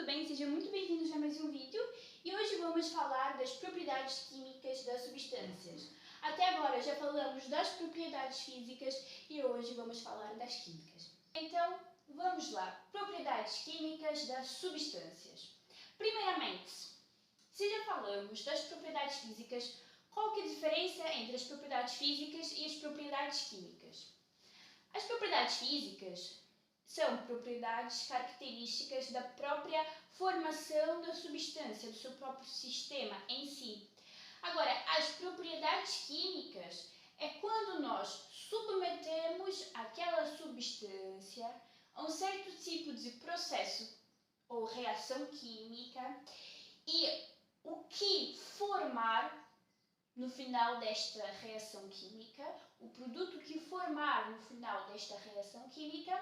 bem? Sejam muito bem-vindos a mais um vídeo e hoje vamos falar das propriedades químicas das substâncias. Até agora já falamos das propriedades físicas e hoje vamos falar das químicas. Então, vamos lá. Propriedades químicas das substâncias. Primeiramente, se já falamos das propriedades físicas, qual que é a diferença entre as propriedades físicas e as propriedades químicas? As propriedades físicas são propriedades características da própria formação da substância, do seu próprio sistema em si. Agora, as propriedades químicas é quando nós submetemos aquela substância a um certo tipo de processo ou reação química e o que formar no final desta reação química, o produto que formar no final desta reação química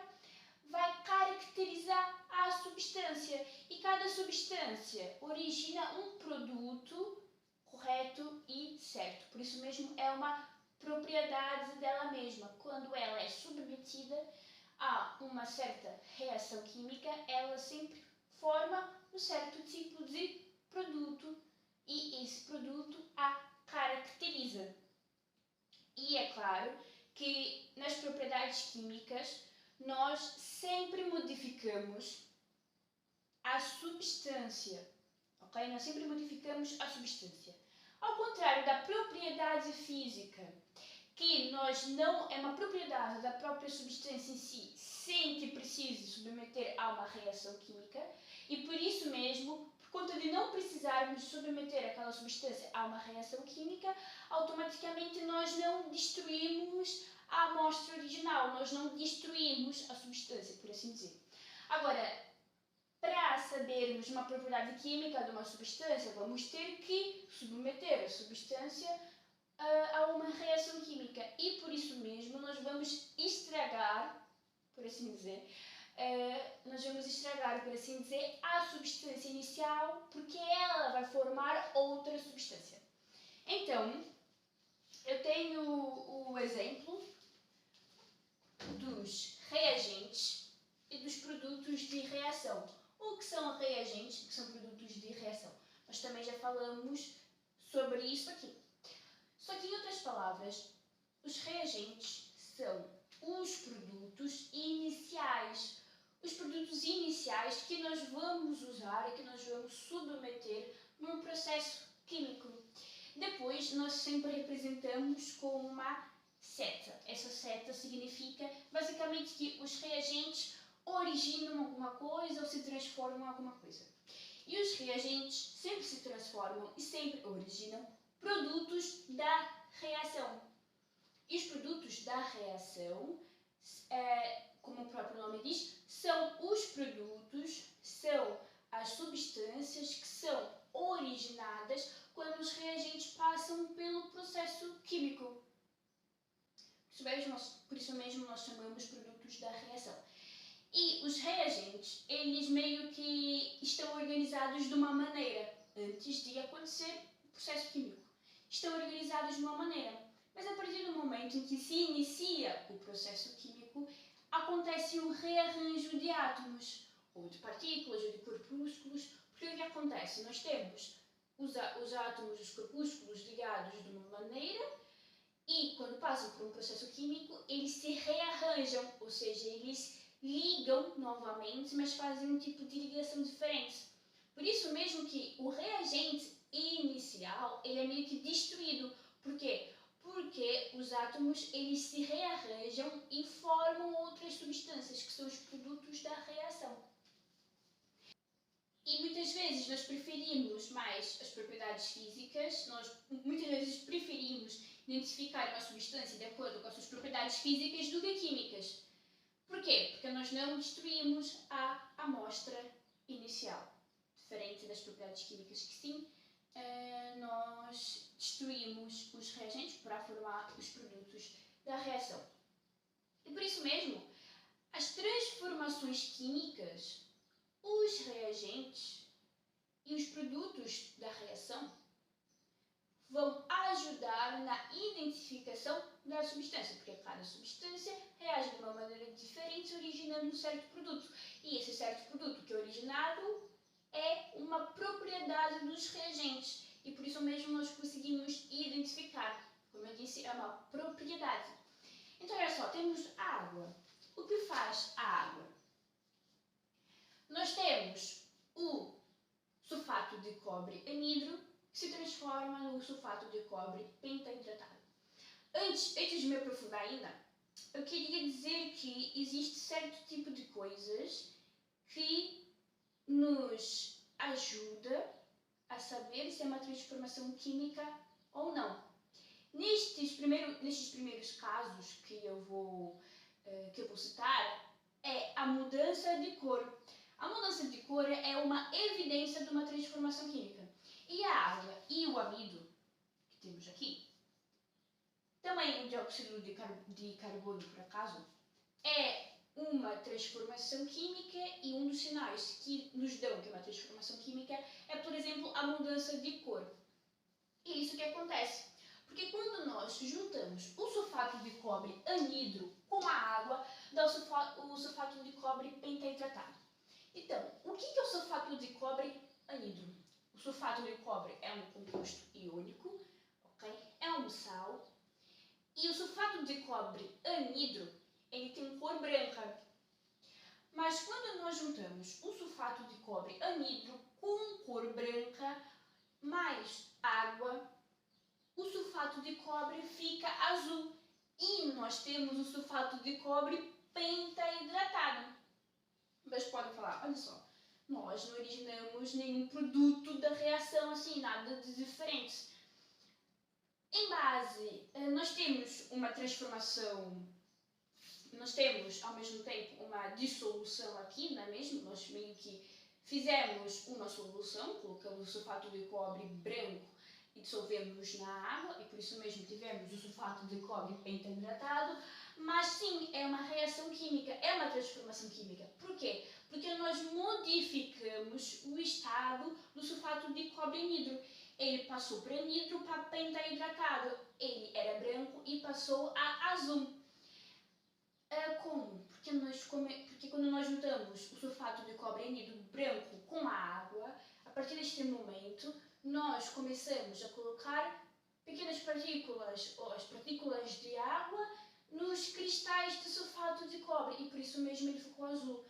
vai caracterizar a substância e cada substância origina um produto correto e certo. Por isso mesmo é uma propriedade dela mesma. Quando ela é submetida a uma certa reação química, ela sempre forma um certo tipo de produto e esse produto a caracteriza. E é claro que nas propriedades químicas nós sempre modificamos a substância, ok? Nós sempre modificamos a substância. Ao contrário da propriedade física, que nós não é uma propriedade da própria substância em si, sem que precise submeter a uma reação química, e por isso mesmo, por conta de não precisarmos submeter aquela substância a uma reação química, automaticamente nós não destruímos a amostra original, nós não destruímos a substância, por assim dizer. Agora, para sabermos uma propriedade química de uma substância, vamos ter que submeter a substância a uma reação química e por isso mesmo nós vamos estragar, por assim dizer, a substância inicial porque ela vai formar outra substância. Então, eu tenho o exemplo dos reagentes e dos produtos de reação. O que são reagentes e o que são produtos de reação? Nós também já falamos sobre isso aqui. Só que, em outras palavras, os reagentes são os produtos iniciais. Os produtos iniciais que nós vamos usar e que nós vamos submeter num processo químico. Depois, nós sempre representamos com uma seta. Essa seta significa, basicamente, que os reagentes originam alguma coisa ou se transformam em alguma coisa. E os reagentes sempre se transformam e sempre originam produtos da reação. E os produtos da reação, como o próprio nome diz, são os produtos, são as substâncias que são originadas quando os reagentes passam pelo processo químico. Por isso mesmo nós chamamos produtos da reação. E os reagentes, eles meio que estão organizados de uma maneira antes de acontecer o processo químico. Estão organizados de uma maneira, mas a partir do momento em que se inicia o processo químico, acontece um rearranjo de átomos, ou de partículas, ou de corpúsculos, porque o que acontece? Nós temos os átomos, os corpúsculos ligados de uma maneira e quando passam por um processo químico, eles se rearranjam, ou seja, eles ligam novamente, mas fazem um tipo de ligação diferente. Por isso mesmo que o reagente inicial, ele é meio que destruído. Por quê? Porque os átomos, eles se rearranjam e formam outras substâncias, que são os produtos da reação. E muitas vezes nós preferimos mais as propriedades físicas, nós muitas vezes preferimos identificar uma substância de acordo com as suas propriedades físicas do que químicas. Porquê? Porque nós não destruímos a amostra inicial. Diferente das propriedades químicas que sim, nós destruímos os reagentes para formar os produtos da reação. E por isso mesmo, as transformações químicas, os reagentes e os produtos da reação vão ajudar na identificação da substância, porque cada substância reage de uma maneira diferente, originando um certo produto. E esse certo produto que é originado uma propriedade dos reagentes e por isso mesmo nós conseguimos identificar. Como eu disse, é uma propriedade. Então, olha só, temos a água. O que faz a água? Nós temos o sulfato de cobre anidro, que se transforma no sulfato de cobre pentahidratado. Antes de me aprofundar ainda, eu queria dizer que existe certo tipo de coisas que nos ajuda a saber se é uma transformação química ou não. Nestes primeiros casos que eu vou citar, é a mudança de cor. A mudança de cor é uma evidência de uma transformação química. E a água e o amido, que temos aqui, também o dióxido de carbono, por acaso, é uma transformação química e um dos sinais que nos dão que é uma transformação química é, por exemplo, a mudança de cor. E isso que acontece. Porque quando nós juntamos o sulfato de cobre anidro com a água, dá o sulfato de cobre pentahidratado. Então, o que é o sulfato de cobre anidro? O sulfato de cobre é um composto iônico, ok? É um sal. E o sulfato de cobre anidro, ele tem cor branca. Mas quando nós juntamos o sulfato de cobre anidro com cor branca, mais água, o sulfato de cobre fica azul. E nós temos o sulfato de cobre pentahidratado. Mas podem falar, olha só, nós não originamos nenhum produto da reação assim, nada de diferente. Em base, nós temos uma transformação, nós temos ao mesmo tempo uma dissolução aqui, não é mesmo? Nós meio que fizemos uma solução, colocamos o sulfato de cobre branco e dissolvemos na água, e por isso mesmo tivemos o sulfato de cobre pentahidratado, mas sim, é uma reação química, é uma transformação química. Por quê? Porque nós modificamos o estado do sulfato de cobre anidro. Ele passou para anidro para pentahidratado. Ele era branco e passou a azul. Como? Porque quando nós juntamos o sulfato de cobre anidro branco com a água, a partir deste momento, nós começamos a colocar pequenas partículas, ou as partículas de água, nos cristais de sulfato de cobre, e por isso mesmo ele ficou azul.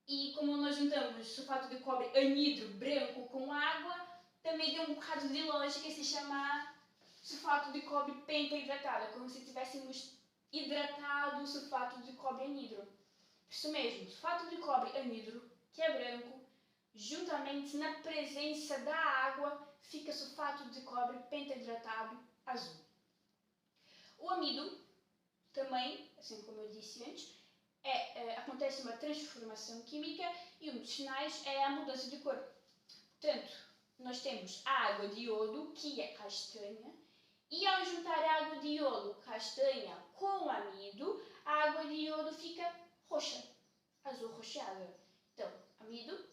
E como nós juntamos sulfato de cobre anidro branco com água, também tem um bocado de lógica se chamar sulfato de cobre pentahidratado, como se tivéssemos hidratado o sulfato de cobre anidro. Por isso mesmo, sulfato de cobre anidro, que é branco, juntamente na presença da água, fica sulfato de cobre pentahidratado azul. O amido também, assim como eu disse antes, acontece uma transformação química e um dos sinais é a mudança de cor. Portanto, nós temos a água de iodo, que é castanha, e ao juntar a água de iodo castanha com amido, a água de iodo fica roxa, azul roxeada. Então, amido,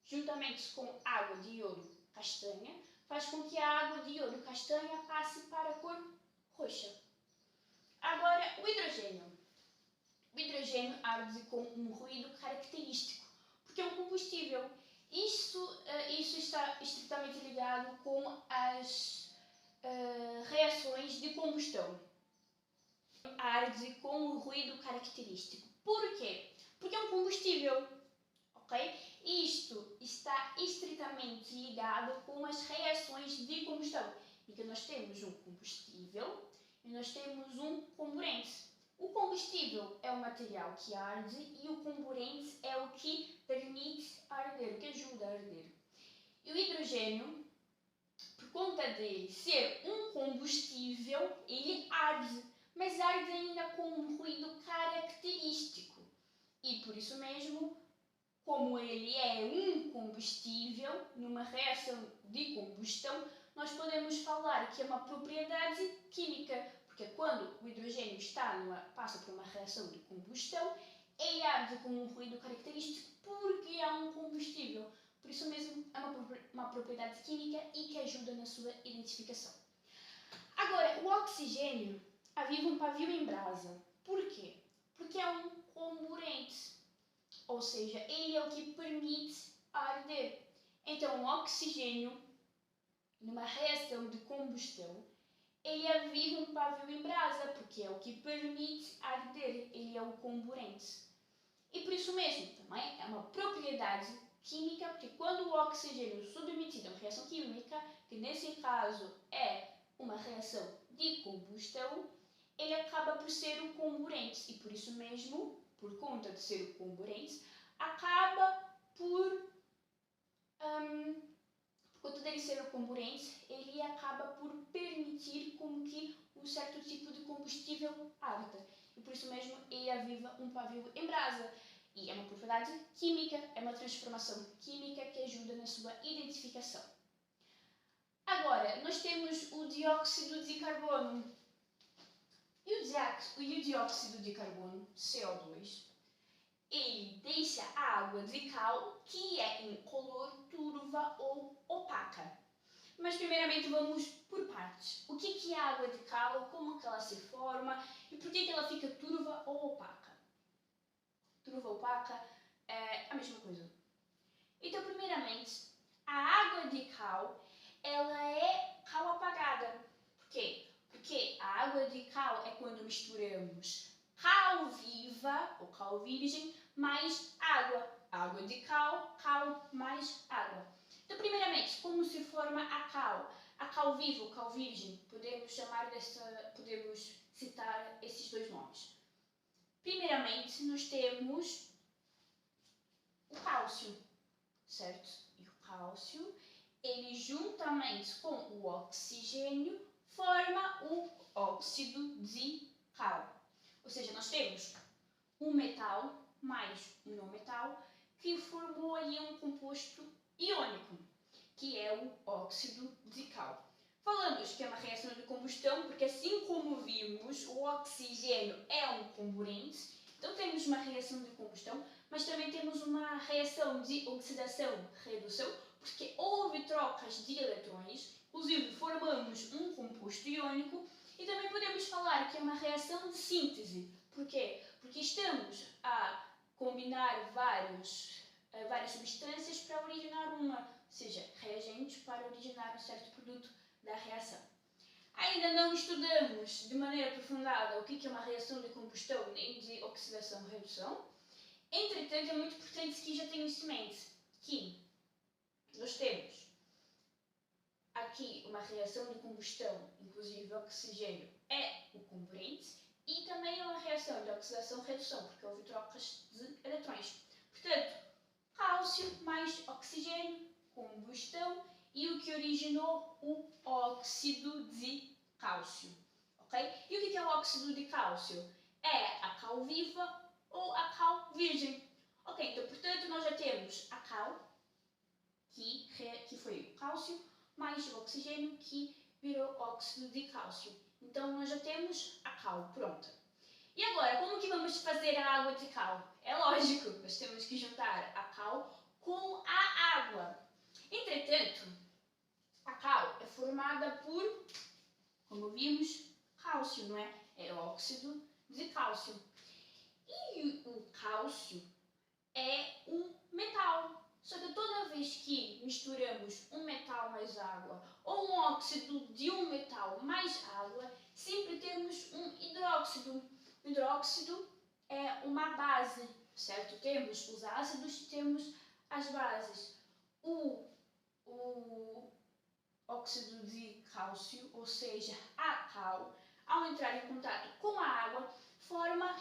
juntamente com água de iodo castanha, faz com que a água de iodo castanha passe para a cor roxa. Agora, o hidrogênio. O hidrogênio arde com um ruído característico, porque é um combustível. Isso está estritamente ligado com as reações de combustão. Arde com um ruído característico. Por quê? Porque é um combustível, ok? Isto está estritamente ligado com as reações de combustão, em que nós temos um combustível e nós temos um comburente. O combustível é o material que arde e o comburente é o que permite arder, o que ajuda a arder. E o hidrogênio, por conta de ser um combustível, ele arde, mas arde ainda com um ruído característico. E por isso mesmo, como ele é um combustível, numa reação de combustão, nós podemos falar que é uma propriedade química, porque quando o hidrogênio passa por uma reação de combustão, ele arde com um ruído característico porque é um combustível. Por isso mesmo é uma propriedade química e que ajuda na sua identificação. Agora, o oxigênio aviva um pavio em brasa. Por quê? Porque é um comburente, ou seja, ele é o que permite arder. Então, o oxigênio, numa reação de combustão, ele aviva um pavio em brasa, porque é o que permite arder, ele é o comburente. E por isso mesmo, também é uma propriedade química, porque quando o oxigênio é submetido a uma reação química, que nesse caso é uma reação de combustão, ele acaba por ser o comburente. E por isso mesmo, por conta de ser o comburente, acaba por conta dele ser o comburente, ele acaba por permitir com que um certo tipo de combustível arda. E por isso mesmo ele aviva um pavio em brasa. E é uma propriedade química, é uma transformação química que ajuda na sua identificação. Agora, nós temos o dióxido de carbono. E o dióxido de carbono, CO2, ele deixa a água de cal, que é incolor, turva ou opaca. Mas primeiramente vamos por partes. O que é a água de cal, como que ela se forma e por que ela fica turva ou opaca? Turva ou opaca é a mesma coisa. Então, primeiramente, a água de cal, ela é cal apagada. Por quê? Porque a água de cal é quando misturamos cal viva ou cal virgem mais água. Água de cal, cal mais água. Então, primeiramente, como se forma a cal? A cal viva ou cal virgem, podemos citar esses dois nomes. Primeiramente, nós temos o cálcio, certo? E o cálcio, ele juntamente com o oxigênio, forma o óxido de cal. Ou seja, nós temos um metal mais um não metal que formou ali um composto iônico, que é o óxido de cal. Falamos que é uma reação de combustão, porque assim como vimos, o oxigênio é um comburente, então temos uma reação de combustão, mas também temos uma reação de oxidação-redução, porque houve trocas de eletrões, inclusive formamos um composto iônico, e também podemos falar que é uma reação de síntese. Por quê? Porque estamos a combinar várias substâncias para originar uma, ou seja, reagentes para originar um certo produto da reação. Ainda não estudamos de maneira aprofundada o que é uma reação de combustão nem de oxidação-redução. Entretanto, é muito importante que já tenham isso em mente, que nós temos aqui uma reação de combustão, inclusive o oxigênio é o comburente, e também uma reação de oxidação-redução, porque houve trocas de eletrões. Portanto, cálcio mais oxigênio, combustão, e o que originou o óxido de cálcio. Okay? E o que é o óxido de cálcio? É a cal viva ou a cal virgem. Ok, então, portanto, nós já temos a cal, que foi o cálcio, mais o oxigênio, que virou óxido de cálcio. Então, nós já temos a cal pronta. E agora, como que vamos fazer a água de cal? É lógico, nós temos que juntar a cal com a água. Entretanto, a cal é formada por, como vimos, cálcio, não é? É óxido de cálcio. E o cálcio é um metal. Só que toda vez que misturamos um metal mais água ou um óxido de um metal mais água, sempre temos um hidróxido. O hidróxido é uma base, certo? Temos os ácidos, temos as bases. O óxido de cálcio, ou seja, a cal, ao entrar em contato com a água, forma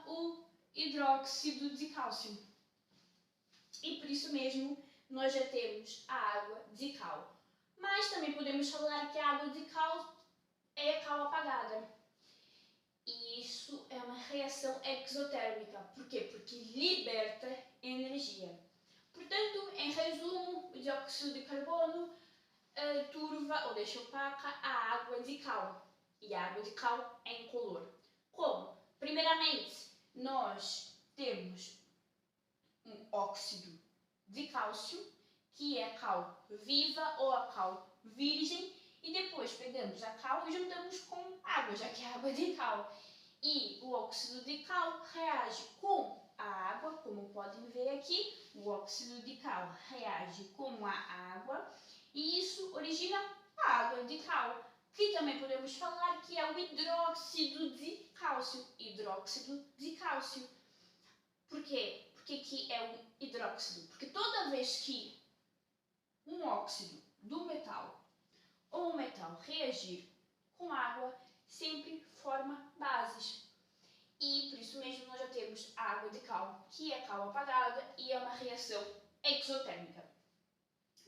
o hidróxido de cálcio. E por isso mesmo nós já temos a água de cal. Mas também podemos falar que a água de cal é a cal apagada. E isso é uma reação exotérmica. Por quê? Porque liberta energia. Portanto, em resumo, o dióxido de carbono turva ou deixa opaca a água de cal. E a água de cal é incolor. Como? Primeiramente, nós temos um óxido de cálcio, que é a cal viva ou a cal virgem, e depois pegamos a cal e juntamos com água, já que é água de cal. E o óxido de cal reage com a água, como podem ver aqui, o óxido de cal reage com a água e isso origina a água de cal, que também podemos falar que é o hidróxido de cálcio. Hidróxido de cálcio. Por quê? Porque que é o hidróxido? Porque toda vez que um óxido do metal ou um metal reagir com água, sempre forma bases. E por isso mesmo nós já temos a água de cal, que é cal apagada e é uma reação exotérmica.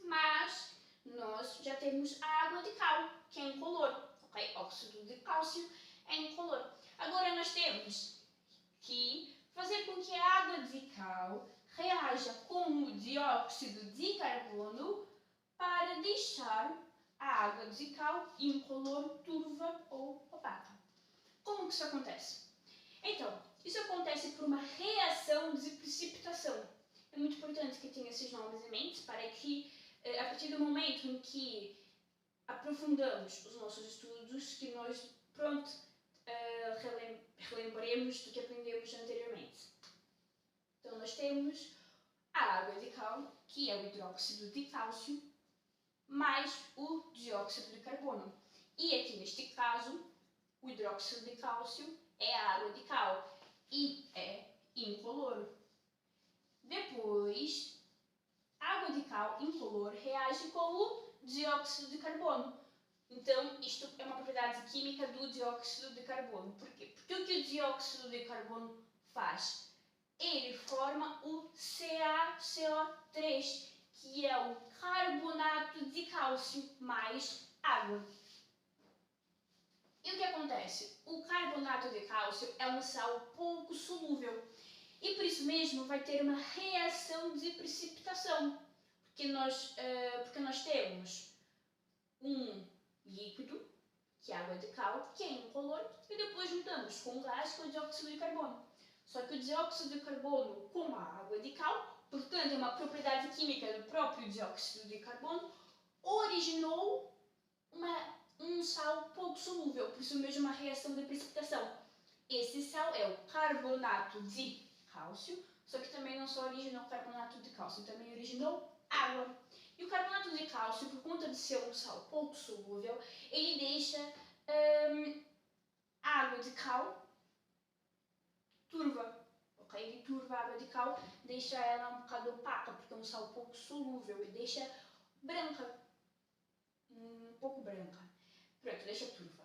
Mas nós já temos a água de cal, que é incolor, ok? Óxido de cálcio é incolor. Agora nós temos que fazer com que a água de cal reaja com o dióxido de carbono para deixar a água de cal incolor, turva ou opaca. Como que isso acontece? Então, isso acontece por uma reação de precipitação. É muito importante que tenha esses nomes em mente para que, a partir do momento em que aprofundamos os nossos estudos, que nós, relembremos do que aprendemos anteriormente. Então, nós temos a água de cal, que é o hidróxido de cálcio, mais o dióxido de carbono. E aqui, neste caso, o hidróxido de cálcio é a água de cal e é incolor. Depois, a água de cal incolor reage com o dióxido de carbono. Então, isto é uma propriedade química do dióxido de carbono. Por quê? Porque o que o dióxido de carbono faz? Ele forma o CaCO3, que é o carbonato de cálcio mais água. E o que acontece? O carbonato de cálcio é um sal pouco solúvel e por isso mesmo vai ter uma reação de precipitação, porque nós temos um líquido, que é a água de cal, que é incolor, e depois juntamos com o gás, com o dióxido de carbono. Só que o dióxido de carbono com a água de cal, portanto é uma propriedade química do próprio dióxido de carbono, originou um sal pouco solúvel, por isso mesmo uma reação de precipitação. Esse sal é o carbonato de cálcio, só que também não só originou carbonato de cálcio, também originou água. E o carbonato de cálcio, por conta de ser um sal pouco solúvel, ele deixa a água de cal turva. Ok? Ele turva a água de cal, deixa ela um bocado opaca, porque é um sal pouco solúvel, e deixa branca. Um pouco branca. Pronto, deixa turva.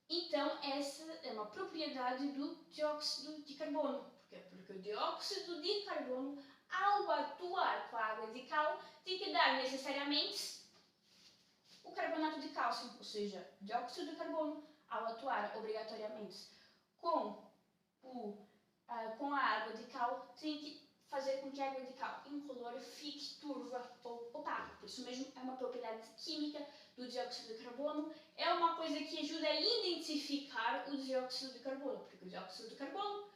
Então, essa é uma propriedade do dióxido de carbono. Por quê? Porque o dióxido de carbono, ao atuar com a água de cal, tem que dar necessariamente o carbonato de cálcio, ou seja, dióxido de carbono, ao atuar obrigatoriamente com a água de cal, tem que fazer com que a água de cal incolor fique turva ou opaca. Por isso mesmo é uma propriedade química do dióxido de carbono, é uma coisa que ajuda a identificar o dióxido de carbono, porque o dióxido de carbono,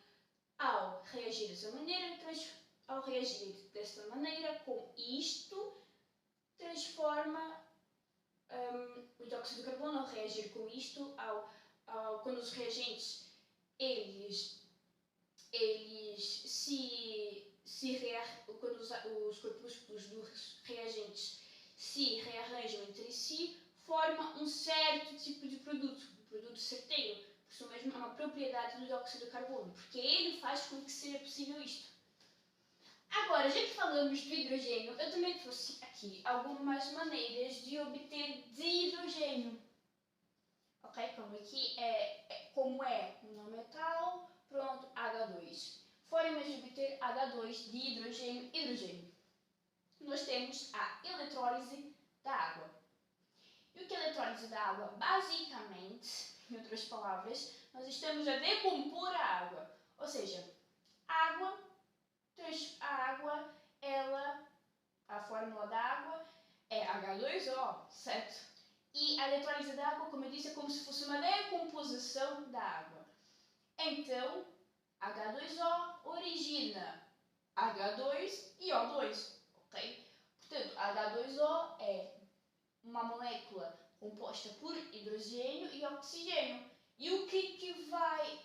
ao reagir dessa maneira com isto, transforma o dióxido de carbono, ao reagir com isto, quando os reagentes quando os corpúsculos dos reagentes se rearranjam entre si, forma um certo tipo de produto, um produto certeiro. Por isso mesmo é uma propriedade do dióxido de carbono, porque ele faz com que seja possível isto. Agora, já que falamos do hidrogênio, eu também trouxe aqui algumas maneiras de obter dihidrogênio. Ok? Como aqui como é um não metal, pronto, H2. Formas de obter H2 de hidrogênio e hidrogênio. Nós temos a eletrólise da água. E o que é a eletrólise da água? Basicamente, em outras palavras, nós estamos a decompor a água. Ou seja, a fórmula da água é H2O, certo? E a eletrólise da água, como eu disse, é como se fosse uma decomposição da água. Então, H2O origina H2 e O2, ok? Portanto, H2O é uma molécula composta por hidrogênio e oxigênio. E o que vai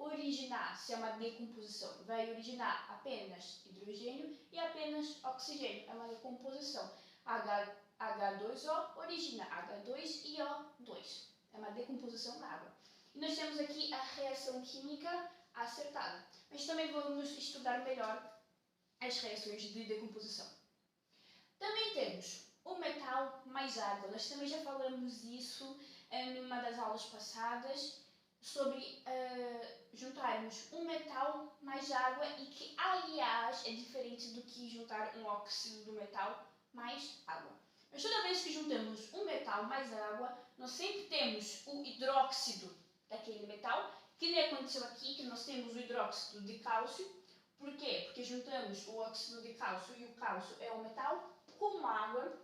originar, se é uma decomposição, vai originar apenas hidrogênio e apenas oxigênio. É uma decomposição. H2O origina H2 e O2. É uma decomposição na água. E nós temos aqui a reação química acertada. Mas também vamos estudar melhor as reações de decomposição. Também temos o metal mais água. Nós também já falamos isso numa das aulas passadas, sobre juntarmos um metal mais água e que, aliás, é diferente do que juntar um óxido do metal mais água. Mas toda vez que juntamos um metal mais água, nós sempre temos o hidróxido daquele metal, que nem aconteceu aqui, que nós temos o hidróxido de cálcio. Por quê? Porque juntamos o óxido de cálcio e o cálcio é um metal com água.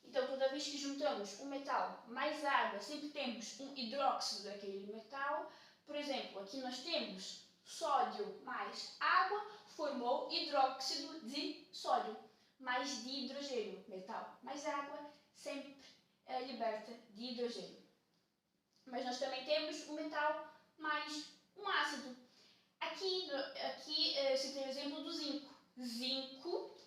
Então, toda vez que juntamos um metal mais água, sempre temos um hidróxido daquele metal. Por exemplo, aqui nós temos sódio mais água, formou hidróxido de sódio, mais de hidrogênio. Metal mais água sempre liberta de hidrogênio. Mas nós também temos um metal mais um ácido. Aqui se tem o exemplo do zinco. Zinco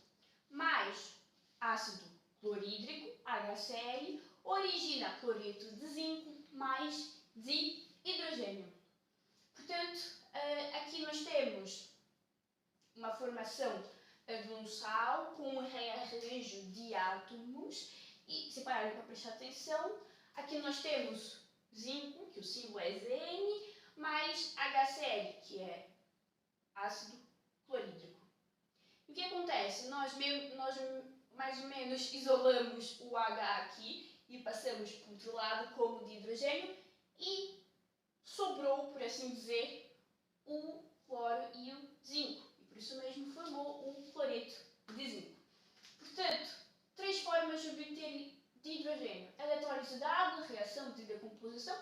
mais ácido clorídrico, HCl, origina cloreto de zinco mais de hidrogênio. Portanto, aqui nós temos uma formação de um sal com um rearranjo de átomos. E se pararem para prestar atenção, aqui nós temos zinco, que o símbolo é Zn, mais HCl, que é ácido clorídrico. E o que acontece? Nós mais ou menos isolamos o H aqui e passamos para o outro lado como de hidrogênio e sobrou, por assim dizer, o cloro e o zinco. E por isso mesmo formou um cloreto de zinco. Portanto, 3 formas de obter de hidrogênio: eletrólise da água, reação de decomposição,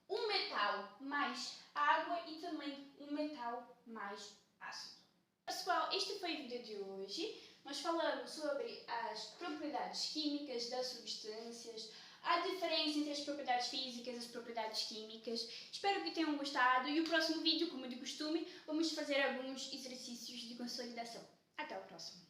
um metal mais água e também um metal mais ácido. Pessoal, este foi o vídeo de hoje. Nós falamos sobre as propriedades químicas das substâncias, a diferença entre as propriedades físicas e as propriedades químicas. Espero que tenham gostado e o próximo vídeo, como de costume, vamos fazer alguns exercícios de consolidação. Até o próximo!